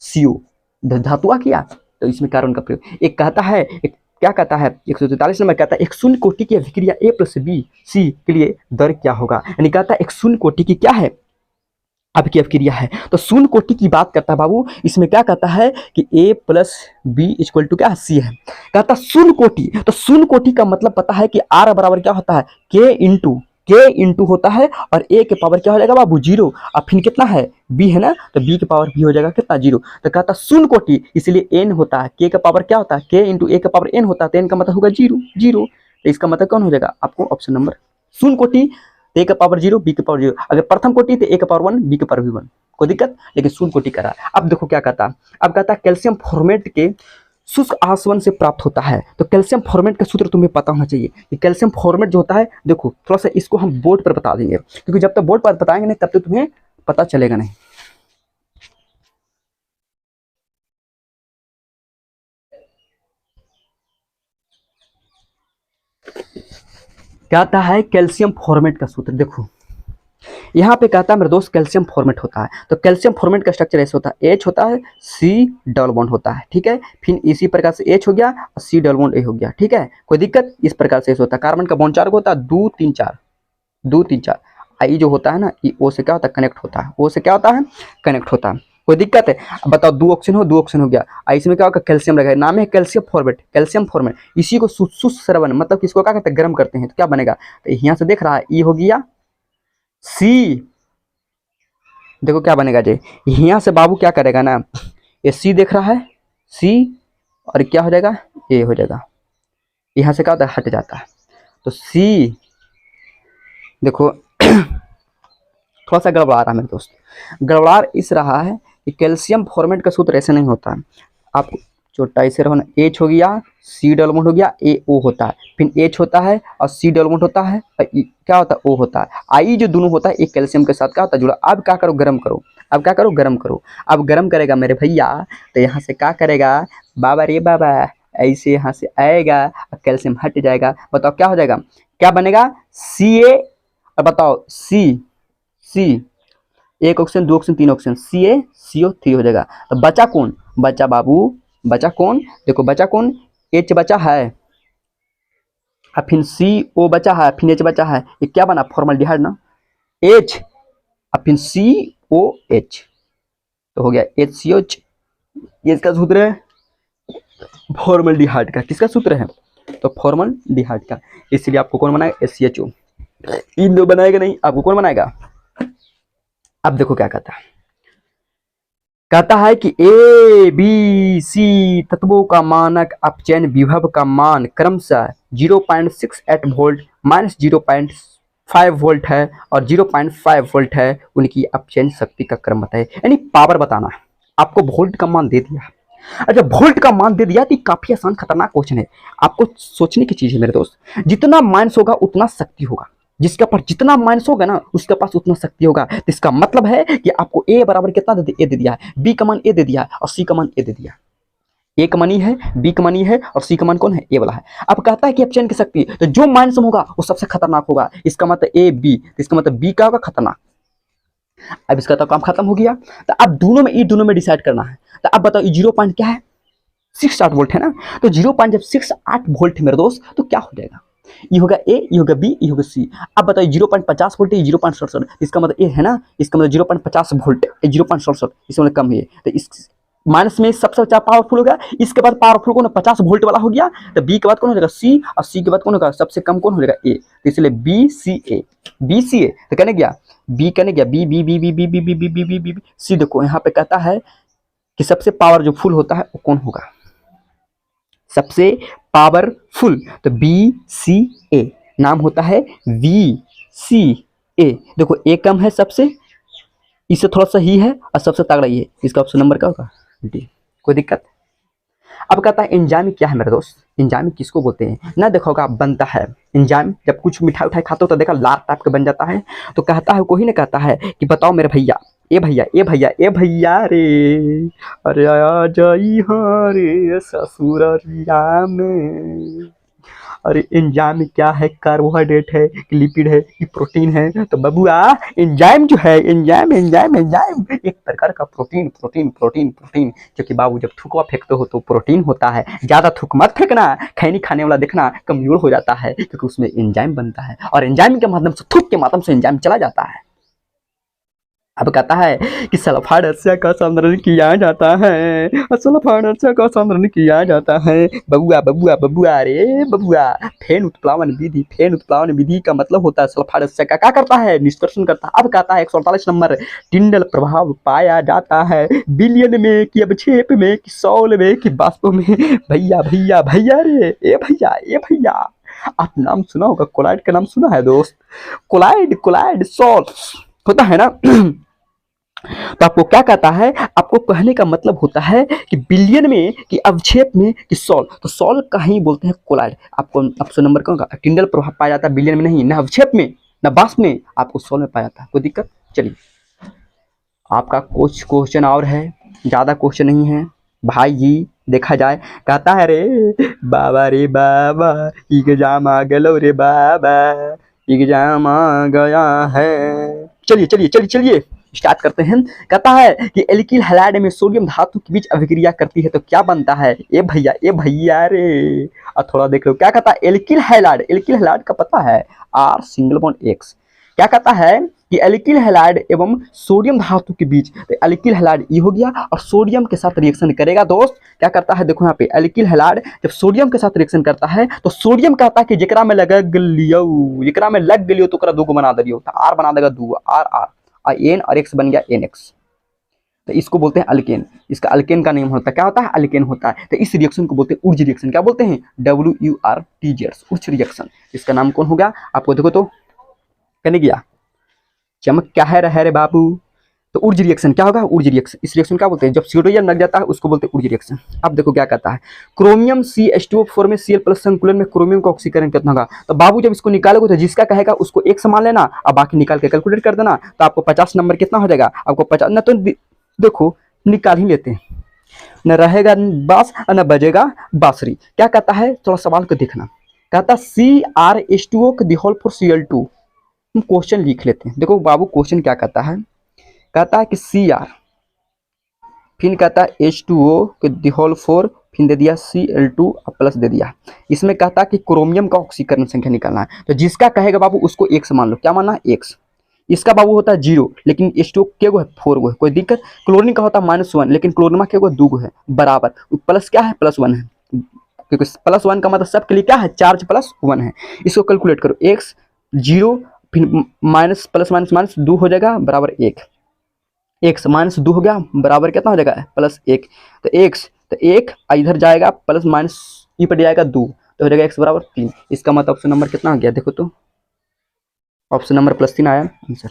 CO, धातु आ किया, तो इसमें कार्बन का प्रयोग। एक कहता है क्या कहता है 143 नंबर कहता है एक शून्य कोटि की अभिक्रिया A+B(C) के लिए दर क्या होगा? यानी कहता है एक शून्य कोटि की क्या है? आपकी अभिक्रिया है। तो शून्य कोटि की बात करता है बाबू, इसमें क्या कहता है कि A+B = क्या? C है। कहता शून्य कोटि, तो शून्य कोटि का मतलब पता है कि R बराबर क्या होता है? K इंटू होता है और A के पावर क्या हो जाएगा बाबू? 0। अब फिर कितना है? B है ना, तो B के पावर B हो जाएगा कितना? 0। तो कहता शून्य कोटि इसलिए N होता है, K का पावर क्या होता है? K इंटू A का पावर N होता है, तो N का मतलब होगा 0। तो इसका मतलब कौन हो जाएगा आपको? ऑप्शन नंबर शून्य कोटि A का पावर 0, B के पावर 0। अगर प्रथम कोटि तो A का पावर 1, B के पावर भी 1, कोई दिक्कत? लेकिन शून्य कोटि करा। अब देखो क्या कहता, अब कहता कैल्शियम फॉर्मेट के शुष्क आसवन से प्राप्त होता है। तो कैल्शियम फॉर्मेट का सूत्र तुम्हें पता होना चाहिए कि कैल्शियम फॉर्मेट जो होता है, देखो थोड़ा सा इसको हम बोर्ड पर बता देंगे, क्योंकि जब तक बोर्ड पर बताएंगे नहीं तब तक तुम्हें पता चलेगा नहीं। कहता है कैल्शियम फॉर्मेट का सूत्र, देखो यहाँ पे कहता है मेरे दोस्त कैल्शियम फॉर्मेट होता है। तो कैल्शियम फॉर्मेट का स्ट्रक्चर ऐसे होता है, H होता है, C डबल बॉन्ड होता है, ठीक है। फिर इसी प्रकार से H हो गया और C डबल बॉन्ड A हो गया, ठीक है। कोई दिक्कत? इस प्रकार से ऐसे होता है। कार्बन का बॉन्ड 4 होता है, 2 3 4, 2 3 4 आई जो होता है ना, ई ओ से क्या होता है, कनेक्ट होता है। ओ से क्या होता है, कनेक्ट होता है। कोई दिक्कत है? अब बताओ, 2 ऑप्शन हो, 2 ऑप्शन हो गया। इसमें क्या होगा, कैल्शियम रहेगा, नाम है कैल्शियम फॉर्मेट, कैल्शियम फॉर्मेट। इसी को सुश्रवण मतलब किसको क्या कहते हैं, गर्म करते हैं, तो क्या बनेगा, तो यहाँ से देख रहा है, ई हो गया सी। देखो क्या बनेगा जी, यहाँ से बाबू क्या करेगा ना, ये सी देख रहा है, सी, और क्या हो जाएगा, ए हो जाएगा। यहाँ से क्या होता है, हट जाता है। तो सी देखो थोड़ा सा गड़बड़ा रहा है मेरे दोस्त, गड़बड़ा इस रहा है कि कैल्शियम फॉर्मेट का सूत्र ऐसे नहीं होता है। आप छोटा ऐसे रहो ना, एच हो गया, सी डेवलपमेंट हो गया, ए ओ होता है, फिर एच होता है और सी डेवलपमेंट होता है, और क्या होता है, ओ होता है। आई जो दोनों होता है एक कैल्शियम के साथ क्या होता है, जुड़ा। अब क्या करो, गर्म करो। अब क्या करो, गर्म करो। अब गर्म करेगा मेरे भैया, तो यहाँ से क्या करेगा, बाबा रे बाबा, ऐसे यहाँ से आएगा और कैल्शियम हट जाएगा। बताओ क्या हो जाएगा, क्या बनेगा, सी ए। अब बताओ सी, सी, एक ऑप्शन, 2 ऑप्शन, 3 ऑप्शन, सी ए सी ओ 3 हो जाएगा। तो बचा कौन, बचा बाबू, बचा कौन, देखो बचा कौन, एच बचा है, और फिर सी ओ बचा है, फिर एच बचा है, ये क्या बना, फॉर्मल्डिहाइड ना, एच, और फिर सी ओ एच, तो हो गया एच सी ओ एच। ये इसका सूत्र है फॉर्मल्डिहाइड का, किसका सूत्र है, तो फॉर्मल्डिहाइड का। इसलिए आपको कौन बनाएगा, एस सी एच ओ। इन दो बनाएगा नहीं, आपको कौन बनाएगा। अब देखो क्या कहता है, कहता है कि ए बी सी तत्वों का मानक अपचयन विभव का मान क्रमशः 0.68 वोल्ट माइनस 0.5 वोल्ट है और 0.5 वोल्ट है। उनकी अपचयन शक्ति का क्रम बताए, यानी पावर बताना है। आपको वोल्ट का मान दे दिया, अच्छा वोल्ट का मान दे दिया तो काफी आसान खतरनाक क्वेश्चन है। आपको सोचने की चीज है मेरे दोस्त, जितना माइनस होगा उतना शक्ति होगा, जिसके पास जितना माइनस होगा ना उसके पास उतना शक्ति होगा। तो इसका मतलब है कि आपको ए बराबर कितना दे दिया, ए दे दिया है, बी का मान ए दे दिया है और सी का मान ए दे दिया। ए का मान है, बी का मान है और सी का मान कौन है, ए वाला है। अब कहता है कि अपचयन की शक्ति, तो जो माइनस होगा वो सबसे खतरनाक होगा। इसका मतलब ए बी, तो इसका मतलब बी का होगा खतरनाक। अब इसका तो काम खत्म हो गया। तो अब दोनों में, ई दोनों में डिसाइड करना है। तो अब बताओ 0 पॉइंट क्या है, 68 वोल्ट है ना। तो 0 पॉइंट जब 68 वोल्ट है मेरे दोस्त, तो क्या हो जाएगा, ये होगा ए, ये होगा बी, ये होगा सी। अब बताइए 0.50 वोल्ट है, 0.67, इसका मतलब ए है ना, इसका मतलब 0.50 वोल्ट, 0.67, इसका मतलब कम है। तो इस माइनस में सबसे अच्छा पावरफुल होगा, इसके बाद पावरफुल कौन है, 50 वोल्ट वाला हो गया। तो बी के बाद कौन हो जाएगा, सी, और सी के बाद कौन होगा, सबसे कम कौन हो जाएगा, ए। तो इसलिए बी सी ए, बी सी ए। तो कहने गया बी, कहने गया B B B B B B B B B B B B C. देखो यहाँ पे कहता है कि सबसे पावर जो फुल होता है वो कौन होगा, सबसे पावरफुल। तो बी सी ए, नाम होता है वी सी ए। देखो ए कम है सबसे, इससे थोड़ा सा ही है, और सबसे तगड़ा ये है। इसका ऑप्शन नंबर क्या होगा, डी। कोई दिक्कत। अब कहता है एंजाइम क्या है मेरे दोस्त, एंजाइम किसको बोलते हैं ना, देखोगा बनता है एंजाइम। जब कुछ मिठाई उठाई खाते हो तो देखा लाल टाइप का बन जाता है। तो कहता है कोई ना, कहता है कि बताओ मेरे भैया, ए भैया ए भैया ए भैया रे, अरे आ जाई हाँ रे ससुररिया में, अरे एंजाइम क्या है, कार्बोहाइड्रेट है कि लिपिड है कि प्रोटीन है। तो बबुआ एंजाइम जो है, एंजाइम एंजाइम एंजाइम एक प्रकार का प्रोटीन प्रोटीन प्रोटीन प्रोटीन। क्योंकि बाबू जब थूकवा फेंकते हो तो प्रोटीन होता है, ज्यादा थूक मत फेंकना, खैनी खाने वाला देखना कमजोर हो जाता है, क्योंकि उसमें एंजाइम बनता है और एंजाइम के माध्यम से, थूक के माध्यम से एंजाइम चला जाता है। अब कहता है कि सल्फाडर्सिया का संरक्षण किया जाता है, सल्फाडर्सिया का संरक्षण किया जाता है। बबुआ बबुआ बबुआ रे बबुआ, फेन उत्प्लावन विधि, फेन उत्प्लावन विधि का मतलब होता है सल्फाडर्सिया का क्या करता है, निष्कर्षण करता है। अब कहता है 148 नंबर, टिंडल प्रभाव पाया जाता है बिलियन में कि अवक्षेप में कि सौल में कि वाष्प में। भैया भैया भैया रे, ए भैया ए भैया, आप नाम सुना होगा, कोलाइड का नाम सुना है दोस्त, कोलाइड कोलाइड सॉल्ट होता है ना। तो आपको क्या कहता है, आपको कहने का मतलब होता है कि बिलियन में कि अवक्षेप में कि सॉल, तो सॉल का ही बोलते हैं कोलाइड। आपको ऑप्शन नंबर कौन का, टिंडल प्रभाव पाया जाता है बिलियन में नहीं, न अवक्षेप में न वाष्प में, आपको सॉल में पाया जाता है। कोई दिक्कत। चलिए आपका कुछ क्वेश्चन और है, ज्यादा क्वेश्चन नहीं है भाई जी, देखा जाए। कहता है रे बाबा रे बाबा, एग्जाम आ गलो रे बाबा, एग्जाम आ गया है। चलिए चलिए चलिए चलिए स्टार्ट करते हैं। कहता है कि एल्किल हैलाइड में सोडियम धातु के बीच अभिक्रिया करती है तो क्या बनता है, ए भैया रे। और थोड़ा देख लो क्या कहता है, एल्किल हैलाइड, एल्किल हैलाइड का पता है, आर सिंगल बॉन्ड एक्स। क्या कहता है कि एल्किल हैलाइड एवं सोडियम धातु के बीच, तो एल्किल हैलाइड ई हो गया और सोडियम के साथ रिएक्शन करेगा दोस्त। क्या करता है देखो यहाँ पे एल्किल हैलाइड जब सोडियम के साथ रिएक्शन करता है तो सोडियम कहता है कि जेकरा में लग गलियो, जेकरा में लग गलियो तो ओकरा दूगो बना दियो, तो आर बना देगा दूगो, आर आर एन और एक्स बन गया एन एक्स, तो इसको बोलते हैं अल्केन। इसका अल्केन का नेम होता है, क्या होता है, अल्केन होता है। तो इस रिएक्शन को बोलते हैं उर्ज रिएक्शन। क्या बोलते हैं, WURTZ, उर्ज रिएक्शन। इसका नाम कौन होगा आपको देखो तो कहने गया चमक क्या है रहे रे बाबू। तो उर्ज रिएक्शन क्या होगा, उर्ज रिएक्शन। इस रिएक्शन क्या बोलते हैं, जब सीरोजन लग जाता है उसको बोलते हैं उर्ज रिएक्शन। अब देखो क्या कहता है, क्रोमियम CH2O4 में Cl+ संकुलन में क्रोमियम का ऑक्सीकरण कितना होगा। तो बाबू जब इसको निकालोगे तो जिसका कहेगा उसको एक समान लेना और बाकी निकाल के कैलकुलेट कर देना, तो आपको 50 नंबर कितना हो जाएगा, आपको 50 ना, तो देखो निकाल ही लेते हैं, न रहेगा बांस और न बजेगा बांसुरी। क्या कहता है, थोड़ा सवाल को देखना। कहता CrH2O के दी होल फॉर Cl2। हम क्वेश्चन लिख लेते हैं। देखो बाबू क्वेश्चन क्या कहता है, कहता है कि Cr, फिर कहता है H2O के दी होल फॉर, फिर दे दिया Cl2 प्लस दे दिया। इसमें कहता है कि क्रोमियम का ऑक्सीकरण संख्या निकालना है, तो जिसका कहेगा बाबू उसको एक्स मान लो। क्या मानना है, एक्स। इसका बाबू होता है 0, लेकिन H2O के गो है 4 गो है, कोई दिक्कत। क्लोरीन का होता है -1, लेकिन क्लोरीनमा के गो 2 गो है, बराबर। प्लस क्या है, +1 है, क्योंकि +1 का मतलब सबके लिए क्या है, चार्ज +1 है। इसको कैलकुलेट करो, x 0 फिर माइनस प्लस माइनस माइनस 2 हो जाएगा बराबर 1, x -2 हो गया बराबर कितना हो जाएगा, +1। तो x तो 1 इधर जाएगा, प्लस माइनस ई पर जाएगा 2, तो हो जाएगा x बराबर 3। इसका मतलब ऑप्शन नंबर कितना आ गया, देखो तो ऑप्शन नंबर +3 आया आंसर।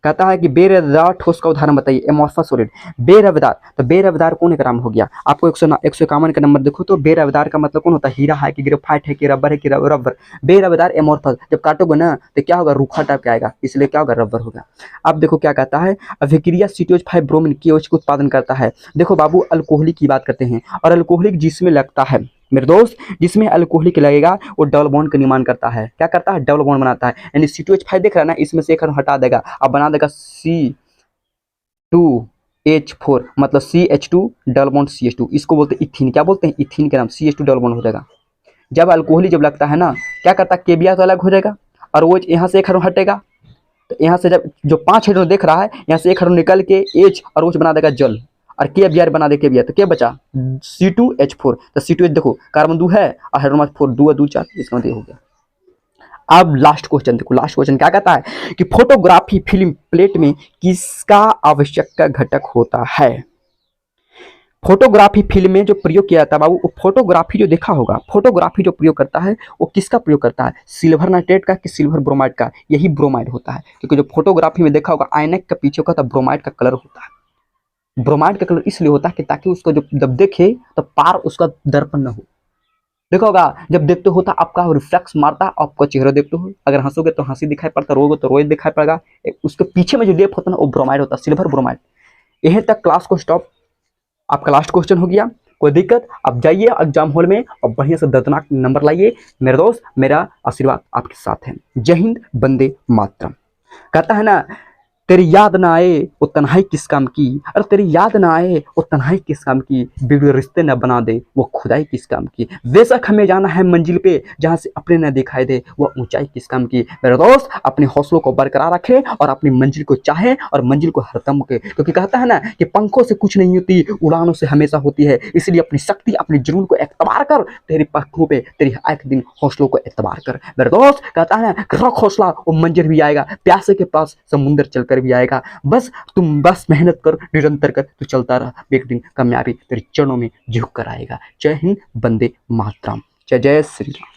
कहता है कि बेरवेदार ठोस का उदाहरण बताइए, एमोर्फस सॉलिड। बेरवेदार, तो बेरवेदार कौन ग्राम हो गया आपको, 151 का नंबर देखो तो। बेरवेदार का मतलब कौन होता है, हीरा है कि ग्रेफाइट है कि रबर है कि रबर। बेरवेदार एमोर्फस, जब काटोगे ना तो क्या होगा, रूखा टाइप का आएगा, इसलिए क्या होगा, रबर होगा। अब देखो क्या कहता है, अभिक्रिया CTOH5 ब्रोमीन KOH का उत्पादन करता है। देखो बाबू अल्कोहलिक की बात करते हैं, और अल्कोहलिक जिसमें लगता है मेरे दोस्त, जिसमें अल्कोहलिक लगेगा वो डबल बॉन्ड का निर्माण करता है। क्या करता है, डबल बॉन्ड बनाता है। यानी C2H5 देख रहा है ना, इसमें से एक हटा देगा, अब बना देगा C2H4, मतलब CH2 डबल बॉन्ड CH2। इसको बोलते हैं इथीन। क्या बोलते हैं, इथीन के नाम, CH2 डबल बॉन्ड हो जाएगा। जब अल्कोहलिक जब लगता है ना, क्या करता है, KBr तो अलग हो जाएगा, और वो यहाँ से एक हटेगा, तो यहाँ से जब जो 5 हाइड्रोजन देख रहा है, यहाँ से एक हाइड्रोजन निकल के H और OH बना देगा जल, और KBr बना दे KBr, तो क्या बचा, C2H4। तो C2H देखो कार्बन 2 है और हाइड्रोजन 4, 2 2 4, इसका मतलब हो गया। अब लास्ट क्वेश्चन देखो, लास्ट क्वेश्चन क्या कहता है कि फोटोग्राफी फिल्म प्लेट में किसका आवश्यक घटक होता है। फोटोग्राफी फिल्म में जो प्रयोग किया जाता है बाबू, वो फोटोग्राफी जो देखा होगा, फोटोग्राफी जो प्रयोग करता है वो किसका प्रयोग करता है, सिल्वर नाइट्रेट का कि सिल्वर ब्रोमाइड का। यही ब्रोमाइड होता है, क्योंकि जो फोटोग्राफी में देखा होगा आयनक का पीछे का ब्रोमाइड का कलर होता है। ब्रोमाइड का कलर इसलिए होता है कि ताकि उसको जब देखे तो पार उसका दर्पण न हो। देखा होगा जब देखते हो तो आपका रिफ्लेक्स मारता, आपका चेहरा देखते हो, अगर हंसोगे तो हंसी दिखाई पड़ता, रोगे तो रोए दिखाई पड़ेगा। उसके पीछे में जो लेप होता है ना, वो ब्रोमाइड होता है, सिल्वर ब्रोमाइड। यहीं तक क्लास को स्टॉप। आपका लास्ट क्वेश्चन हो गया, कोई दिक्कत, आप जाइए एग्जाम हॉल में और बढ़िया से दर्दनाक नंबर लाइए। मेरे दोस्त, मेरा आशीर्वाद आपके साथ है। जय हिंद, वंदे मातरम। कहता है ना, तेरी याद ना आए वो तन्हाई किस काम की, अरे तेरी याद ना आए वो तन्हाई किस काम की, बिगड़े रिश्ते न बना दे वो खुदाई किस काम की, बेशक हमें जाना है मंजिल पे जहाँ से अपने न दिखाई दे वो ऊंचाई किस काम की। मेरे दोस्त, अपने हौसलों को बरकरार रखे और अपनी मंजिल को चाहे और मंजिल को हरदम के, क्योंकि कहता है ना कि पंखों से कुछ नहीं होती, उड़ानों से हमेशा होती है। इसलिए अपनी शक्ति, अपने जुनून को एतबार कर, तेरी पंखों पे तेरी एक दिन हौसलों को एतबार कर। मेरे दोस्त, कहता है ना, रख हौसला, वो मंजर भी आएगा, प्यासे के पास समुंदर चलकर भी आएगा। बस तुम बस मेहनत कर, निरंतर कर, तो चलता रहा, एक दिन कामयाबी तेरे चरणों में झुक कर आएगा। जय हिंद, वंदे मातरम। जय जय श्री राम।